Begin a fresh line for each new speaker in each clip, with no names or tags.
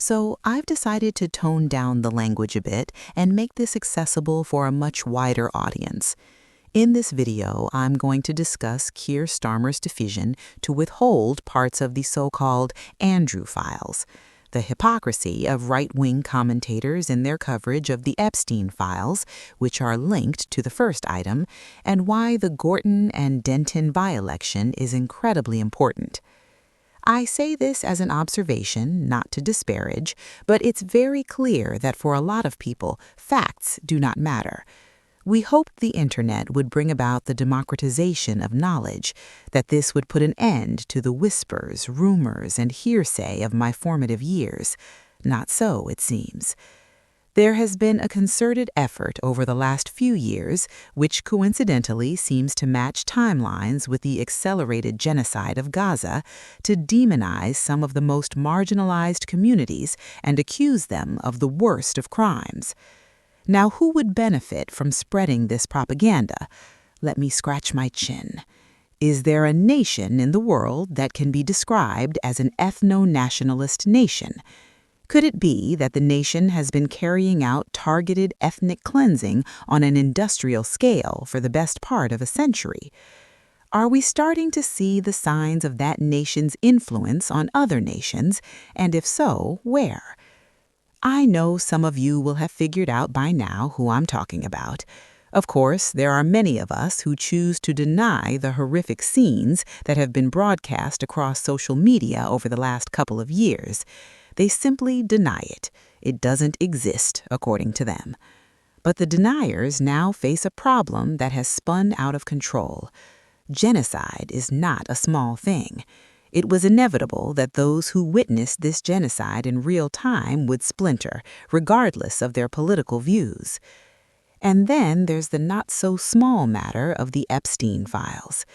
So I've decided to tone down the language a bit and make this accessible for a much wider audience. In this video, I'm going to discuss Keir Starmer's decision to withhold parts of the so-called Andrew files, the hypocrisy of right-wing commentators in their coverage of the Epstein files, which are linked to the first item, and why the Gorton and Denton by-election is incredibly important. I say this as an observation, not to disparage, but it's very clear that for a lot of people, facts do not matter. We hoped the internet would bring about the democratization of knowledge, that this would put an end to the whispers, rumors, and hearsay of my formative years. Not so, it seems. There has been a concerted effort over the last few years, which coincidentally seems to match timelines with the accelerated genocide of Gaza, to demonize some of the most marginalized communities and accuse them of the worst of crimes. Now, who would benefit from spreading this propaganda? Let me scratch my chin. Is there a nation in the world that can be described as an ethno-nationalist nation? Could it be that the nation has been carrying out targeted ethnic cleansing on an industrial scale for the best part of a century? Are we starting to see the signs of that nation's influence on other nations, and if so, where? I know some of you will have figured out by now who I'm talking about. Of course, there are many of us who choose to deny the horrific scenes that have been broadcast across social media over the last couple of years. They simply deny it. It doesn't exist, according to them. But the deniers now face a problem that has spun out of control. Genocide is not a small thing. It was inevitable that those who witnessed this genocide in real time would splinter, regardless of their political views. And then there's the not-so-small matter of the Epstein files.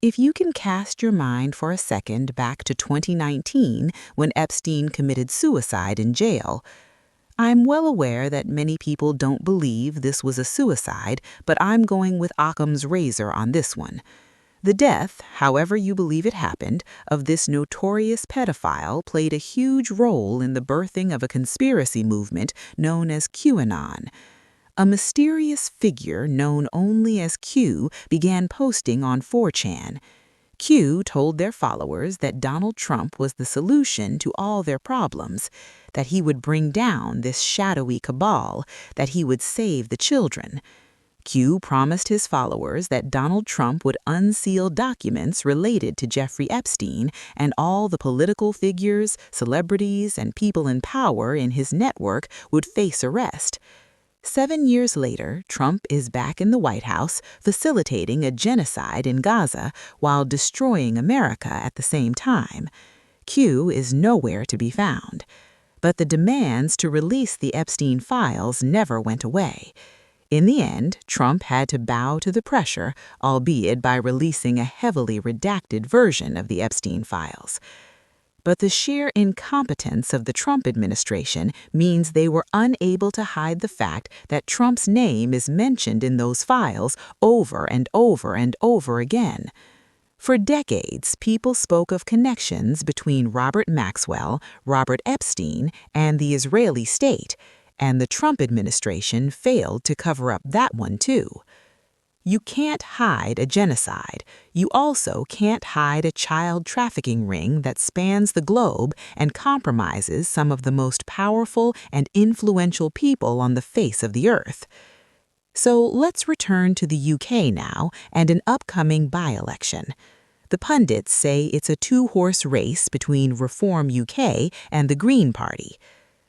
If you can cast your mind for a second back to 2019, when Epstein committed suicide in jail, I'm well aware that many people don't believe this was a suicide, but I'm going with Occam's razor on this one. The death, however you believe it happened, of this notorious pedophile played a huge role in the birthing of a conspiracy movement known as QAnon. A mysterious figure known only as Q began posting on 4chan. Q told their followers that Donald Trump was the solution to all their problems, that he would bring down this shadowy cabal, that he would save the children. Q promised his followers that Donald Trump would unseal documents related to Jeffrey Epstein, and all the political figures, celebrities, and people in power in his network would face arrest. 7 years later, Trump is back in the White House facilitating a genocide in Gaza while destroying America at the same time. Q is nowhere to be found. But the demands to release the Epstein files never went away. In the end, Trump had to bow to the pressure, albeit by releasing a heavily redacted version of the Epstein files. But the sheer incompetence of the Trump administration means they were unable to hide the fact that Trump's name is mentioned in those files over and over and over again. For decades, people spoke of connections between Robert Maxwell, Robert Epstein, and the Israeli state, and the Trump administration failed to cover up that one too. You can't hide a genocide. You also can't hide a child trafficking ring that spans the globe and compromises some of the most powerful and influential people on the face of the earth. So let's return to the UK now and an upcoming by-election. The pundits say it's a two-horse race between Reform UK and the Green Party.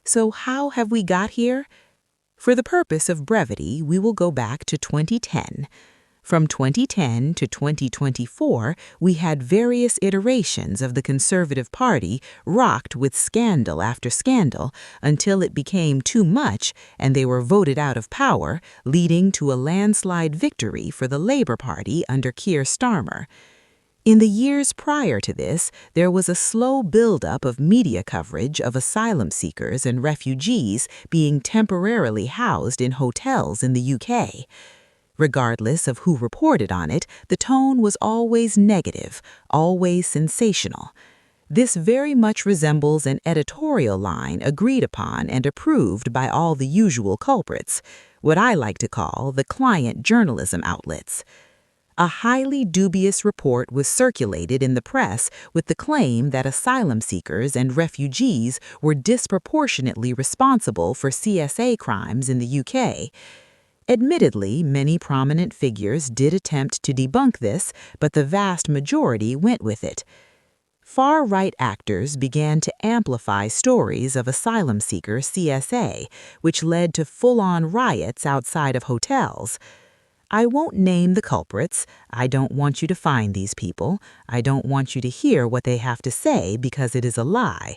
So how have we got here? For the purpose of brevity, we will go back to 2010. From 2010 to 2024, we had various iterations of the Conservative Party rocked with scandal after scandal until it became too much and they were voted out of power, leading to a landslide victory for the Labour Party under Keir Starmer. In the years prior to this, there was a slow buildup of media coverage of asylum seekers and refugees being temporarily housed in hotels in the UK. Regardless of who reported on it, the tone was always negative, always sensational. This very much resembles an editorial line agreed upon and approved by all the usual culprits, what I like to call the client journalism outlets. A highly dubious report was circulated in the press with the claim that asylum seekers and refugees were disproportionately responsible for CSA crimes in the UK. Admittedly, many prominent figures did attempt to debunk this, but the vast majority went with it. Far-right actors began to amplify stories of asylum seeker CSA, which led to full-on riots outside of hotels. I won't name the culprits. I don't want you to find these people. I don't want you to hear what they have to say because it is a lie.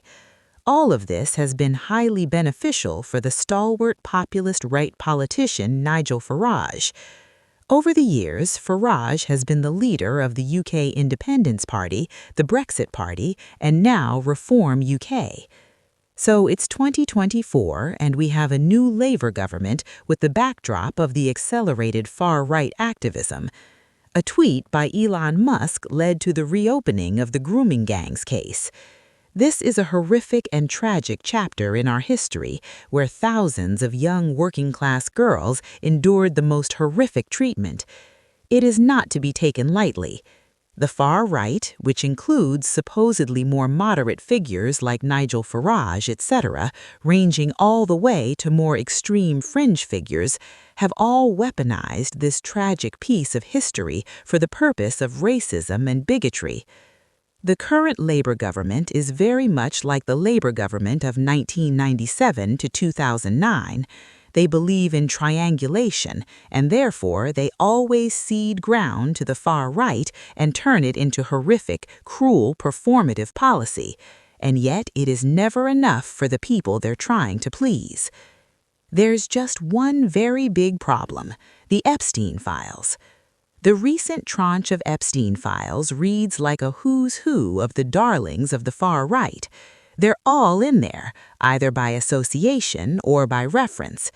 All of this has been highly beneficial for the stalwart populist right politician Nigel Farage. Over the years, Farage has been the leader of the UK Independence Party, the Brexit Party, and now Reform UK. So it's 2024, and we have a new Labour government with the backdrop of the accelerated far-right activism. A tweet by Elon Musk led to the reopening of the grooming gangs case. This is a horrific and tragic chapter in our history where thousands of young working-class girls endured the most horrific treatment. It is not to be taken lightly. The far right, which includes supposedly more moderate figures like Nigel Farage, etc., ranging all the way to more extreme fringe figures, have all weaponized this tragic piece of history for the purpose of racism and bigotry. The current Labour government is very much like the Labour government of 1997 to 2009. They believe in triangulation, and therefore they always cede ground to the far right and turn it into horrific, cruel, performative policy. And yet it is never enough for the people they're trying to please. There's just one very big problem: the Epstein files. The recent tranche of Epstein files reads like a who's who of the darlings of the far right. They're all in there, either by association or by reference.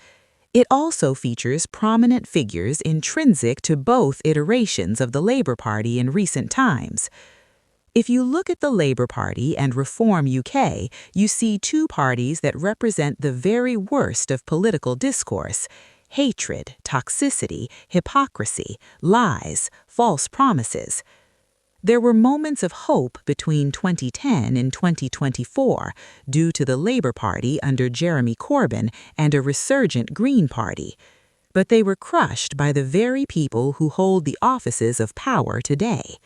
It also features prominent figures intrinsic to both iterations of the Labour Party in recent times. If you look at the Labour Party and Reform UK, you see two parties that represent the very worst of political discourse: hatred, toxicity, hypocrisy, lies, false promises. There were moments of hope between 2010 and 2024 due to the Labour Party under Jeremy Corbyn and a resurgent Green Party, but they were crushed by the very people who hold the offices of power today.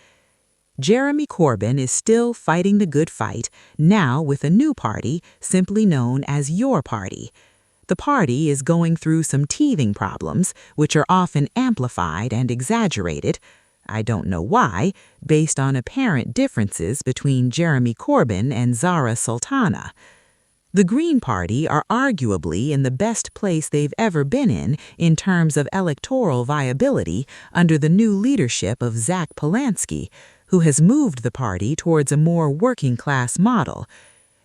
Jeremy Corbyn is still fighting the good fight, now with a new party simply known as Your Party. The party is going through some teething problems, which are often amplified and exaggerated, I don't know why, based on apparent differences between Jeremy Corbyn and Zara Sultana. The Green Party are arguably in the best place they've ever been in terms of electoral viability under the new leadership of Zach Polanski, who has moved the party towards a more working-class model.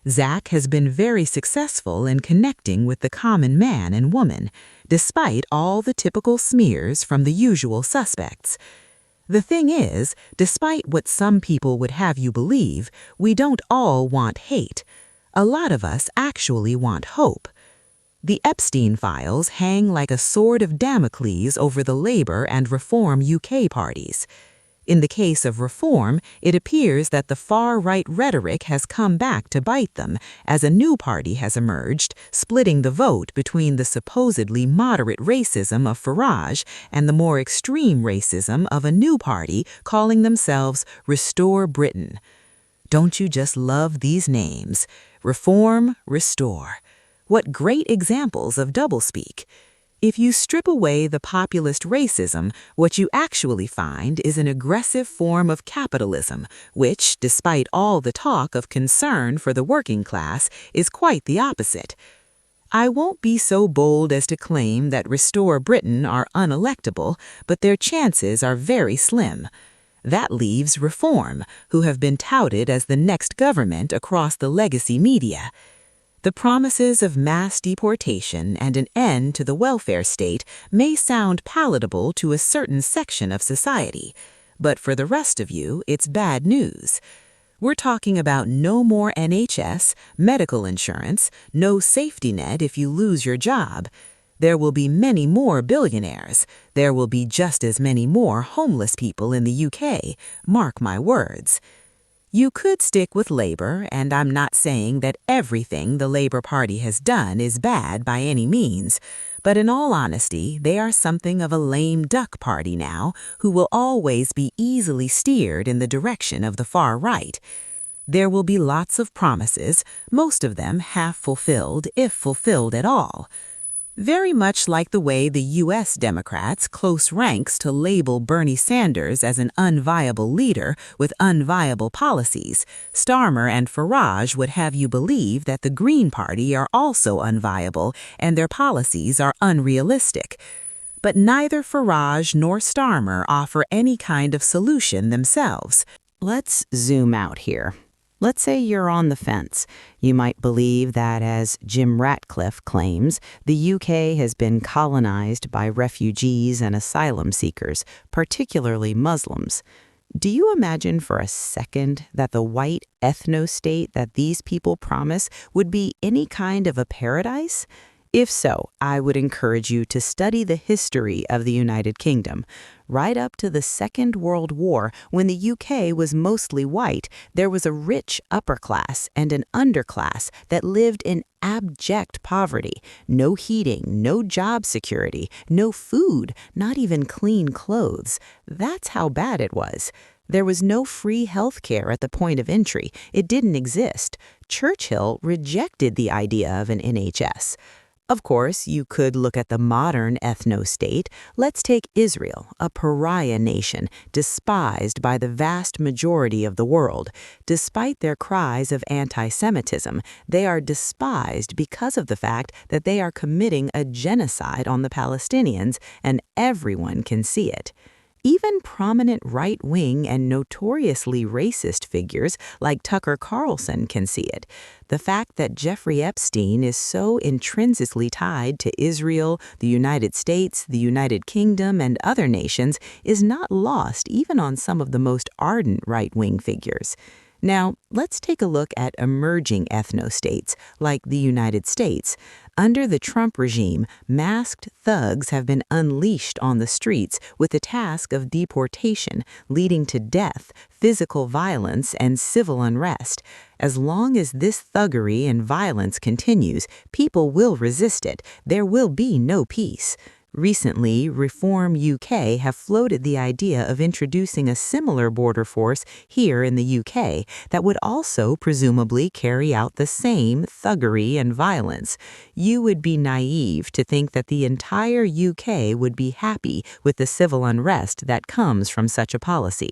Zach has been very successful in connecting with the common man and woman, despite all the typical smears from the usual suspects. The thing is, despite what some people would have you believe, we don't all want hate. A lot of us actually want hope. The Epstein files hang like a sword of Damocles over the Labour and Reform UK parties. In the case of Reform, it appears that the far-right rhetoric has come back to bite them, as a new party has emerged, splitting the vote between the supposedly moderate racism of Farage and the more extreme racism of a new party calling themselves Restore Britain. Don't you just love these names? Reform, Restore. What great examples of doublespeak. If you strip away the populist racism, what you actually find is an aggressive form of capitalism, which, despite all the talk of concern for the working class, is quite the opposite. I won't be so bold as to claim that Restore Britain are unelectable, but their chances are very slim. That leaves Reform, who have been touted as the next government across the legacy media. The promises of mass deportation and an end to the welfare state may sound palatable to a certain section of society, but for the rest of you, it's bad news. We're talking about no more NHS, medical insurance, no safety net if you lose your job. There will be many more billionaires. There will be just as many more homeless people in the UK. Mark my words. You could stick with Labour, and I'm not saying that everything the Labour Party has done is bad by any means. But in all honesty, they are something of a lame duck party now, who will always be easily steered in the direction of the far right. There will be lots of promises, most of them half fulfilled, if fulfilled at all. Very much like the way the U.S. Democrats close ranks to label Bernie Sanders as an unviable leader with unviable policies, Starmer and Farage would have you believe that the Green Party are also unviable and their policies are unrealistic. But neither Farage nor Starmer offer any kind of solution themselves. Let's zoom out here. Let's say you're on the fence. You might believe that, as Jim Ratcliffe claims, the UK has been colonized by refugees and asylum seekers, particularly Muslims. Do you imagine for a second that the white ethno-state that these people promise would be any kind of a paradise? If so, I would encourage you to study the history of the United Kingdom. Right up to the Second World War, when the UK was mostly white, there was a rich upper class and an underclass that lived in abject poverty. No heating, no job security, no food, not even clean clothes. That's how bad it was. There was no free health care at the point of entry. It didn't exist. Churchill rejected the idea of an NHS. Of course, you could look at the modern ethno-state. Let's take Israel, a pariah nation, despised by the vast majority of the world. Despite their cries of anti-Semitism, they are despised because of the fact that they are committing a genocide on the Palestinians, and everyone can see it. Even prominent right-wing and notoriously racist figures like Tucker Carlson can see it. The fact that Jeffrey Epstein is so intrinsically tied to Israel, the United States, the United Kingdom, and other nations is not lost even on some of the most ardent right-wing figures. Now, let's take a look at emerging ethno-states, like the United States. Under the Trump regime, masked thugs have been unleashed on the streets with the task of deportation, leading to death, physical violence, and civil unrest. As long as this thuggery and violence continues, people will resist it. There will be no peace. Recently, Reform UK have floated the idea of introducing a similar border force here in the UK that would also presumably carry out the same thuggery and violence. You would be naive to think that the entire UK would be happy with the civil unrest that comes from such a policy.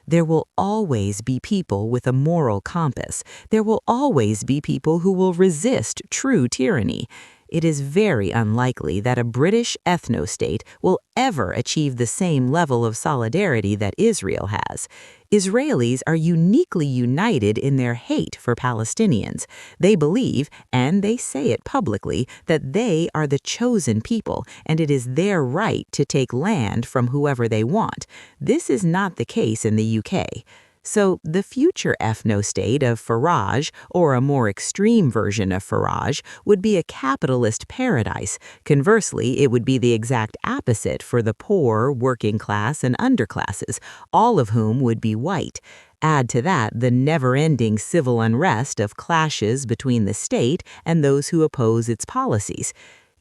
There will always be people with a moral compass. There will always be people who will resist true tyranny. It is very unlikely that a British ethno-state will ever achieve the same level of solidarity that Israel has. Israelis are uniquely united in their hate for Palestinians. They believe, and they say it publicly, that they are the chosen people, and it is their right to take land from whoever they want. This is not the case in the UK. So the future ethno-state of Farage, or a more extreme version of Farage, would be a capitalist paradise. Conversely, it would be the exact opposite for the poor, working class, and underclasses, all of whom would be white. Add to that the never-ending civil unrest of clashes between the state and those who oppose its policies.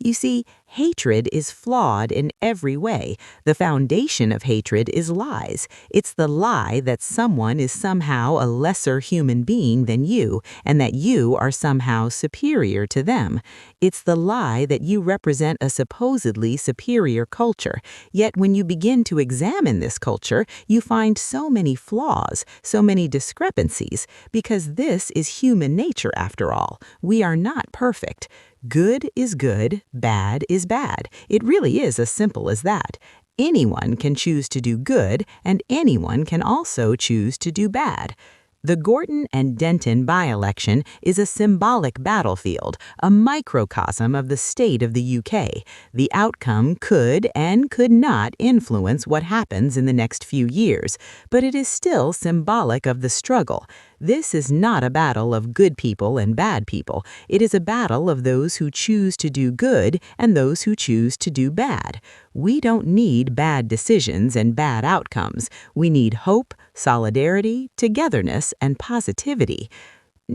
You see, hatred is flawed in every way. The foundation of hatred is lies. It's the lie that someone is somehow a lesser human being than you, and that you are somehow superior to them. It's the lie that you represent a supposedly superior culture. Yet when you begin to examine this culture, you find so many flaws, so many discrepancies, because this is human nature after all. We are not perfect. Good is good, bad is bad. It really is as simple as that. Anyone can choose to do good, and anyone can also choose to do bad. The Gorton and Denton by-election is a symbolic battlefield, a microcosm of the state of the UK. The outcome could and could not influence what happens in the next few years, but it is still symbolic of the struggle. This is not a battle of good people and bad people. It is a battle of those who choose to do good and those who choose to do bad. We don't need bad decisions and bad outcomes. We need hope, solidarity, togetherness, and positivity.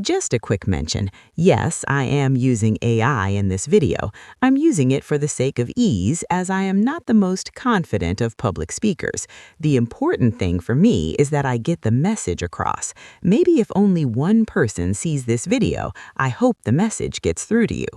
Just a quick mention, yes, I am using AI in this video. I'm using it for the sake of ease, as I am not the most confident of public speakers. The important thing for me is that I get the message across. Maybe if only one person sees this video, I hope the message gets through to you.